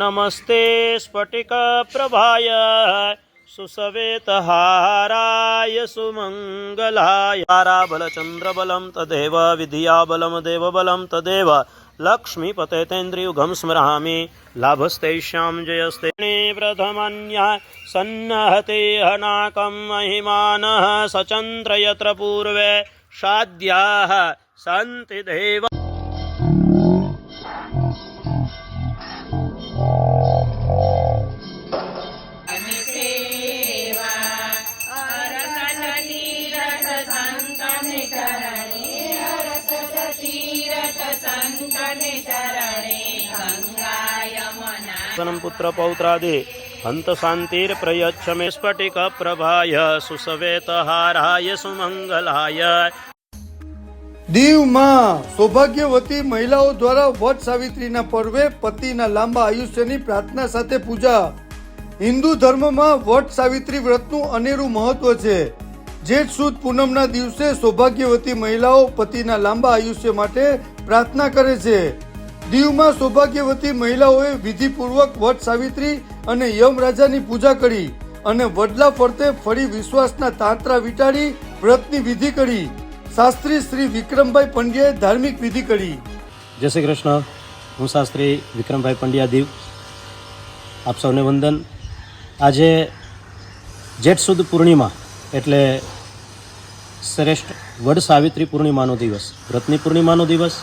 नमस्ते स्फटिकप्रभाय सुसवेतहाराय सुमङ्गलाय ताराबलचन्द्रबलं तदेव विधियाबलं देवबलं तदेव लक्ष्मीपते तेन्द्रियुगं स्मरामि लाभस्तेषां जयस्ते प्रथमन्यः सन्नहते हनाकं महिमानः सचन्द्र यत्र पूर्वे शाद्याः सन्ति देव। पुत्र पौत्रादि हंत शांतिर प्रयच्छ मे स्फटिक प्रभाय सुसवेतहाराय सुमंगलाय। દીવ માં સૌભાગ્યવતી મહિલાઓ દ્વારા વટ સાવિત્રીના પર્વે પતિના લાંબા આયુષ્યની પ્રાર્થના સાથે પૂજા। હિન્દુ ધર્મમાં વટ સાવિત્રી વ્રતનું અનેરું મહત્વ છે। જેઠ સુદ પૂનમના દિવસે સૌભાગ્યવતી મહિલાઓ પતિના લાંબા આયુષ્ય માટે પ્રાર્થના કરે છે। દીવમાં સૌભાગ્યવતી મહિલાઓએ વિધિપૂર્વક વટ સાવિત્રી અને યમરાજાની પૂજા કરી અને વડલા ફરતે ફરી વિશ્વાસના તાંત્રા વીંટાળી વ્રતની વિધિ કરી। શાસ્ત્રી શ્રી વિક્રમભાઈ પંડ્યાએ ધાર્મિક વિધિ કરી। જય શ્રી કૃષ્ણ। હું શાસ્ત્રી વિક્રમભાઈ પંડ્યા દીવ, આપ સૌને વંદન। આજે જેઠ સુદ પૂર્ણિમા એટલે શ્રેષ્ઠ વડ સાવિત્રી પૂર્ણિમાનો દિવસ, વ્રતની પૂર્ણિમાનો દિવસ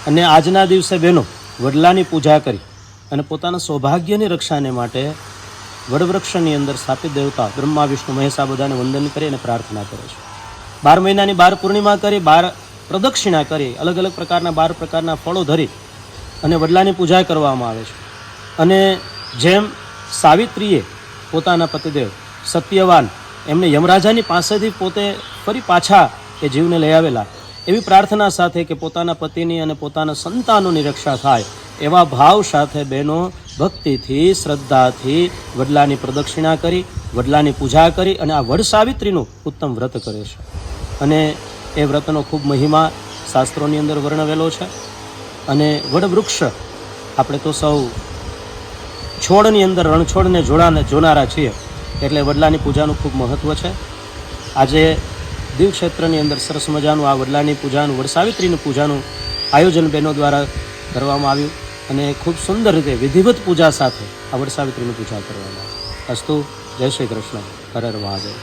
અને આજના દિવસે બહેનો વડલાની પૂજા કરી અને પોતાના સૌભાગ્યની રક્ષાને માટે વડવૃક્ષની અંદર સ્થાપિત દેવતા બ્રહ્મા વિષ્ણુ મહેશ આ બધાને વંદન કરી અને પ્રાર્થના કરે છે। 12 મહિનાની 12 પૂર્ણિમા કરી, 12 પ્રદક્ષિણા કરી, અલગ અલગ પ્રકારના 12 પ્રકારના ફળો ધરી અને વડલાની પૂજા કરવામાં આવે છે। અને જેમ સાવિત્રીએ પોતાના પતિદેવ સત્યવાન એમને યમરાજાની પાસેથી પોતે ફરી પાછા એ જીવને લઈ આવેલા, એવી પ્રાર્થના સાથે કે પોતાના પતિની અને પોતાના સંતાનોની રક્ષા થાય એવા ભાવ સાથે બહેનો ભક્તિથી શ્રદ્ધાથી વડલાની પ્રદક્ષિણા કરી, વડલાની પૂજા કરી અને આ વડ સાવિત્રીનું ઉત્તમ વ્રત કરે છે। અને એ વ્રતનો ખૂબ મહિમા શાસ્ત્રોની અંદર વર્ણવેલો છે। અને વડવૃક્ષ આપણે તો સૌ છોડની અંદર રણછોડને જોનારા છીએ એટલે વડલાની પૂજાનું ખૂબ મહત્ત્વ છે। આજે દીવ ક્ષેત્રની અંદર સરસ મજાનું આ વડલાની પૂજાનું, વડ સાવિત્રીની પૂજાનું આયોજન બહેનો દ્વારા કરવામાં આવ્યું અને ખૂબ સુંદર રીતે વિધિવત પૂજા સાથે આ વડ સાવિત્રીની પૂજા કરવામાં આવી। અસ્તુ, જય શ્રી કૃષ્ણ, હર હર મહાદેવ।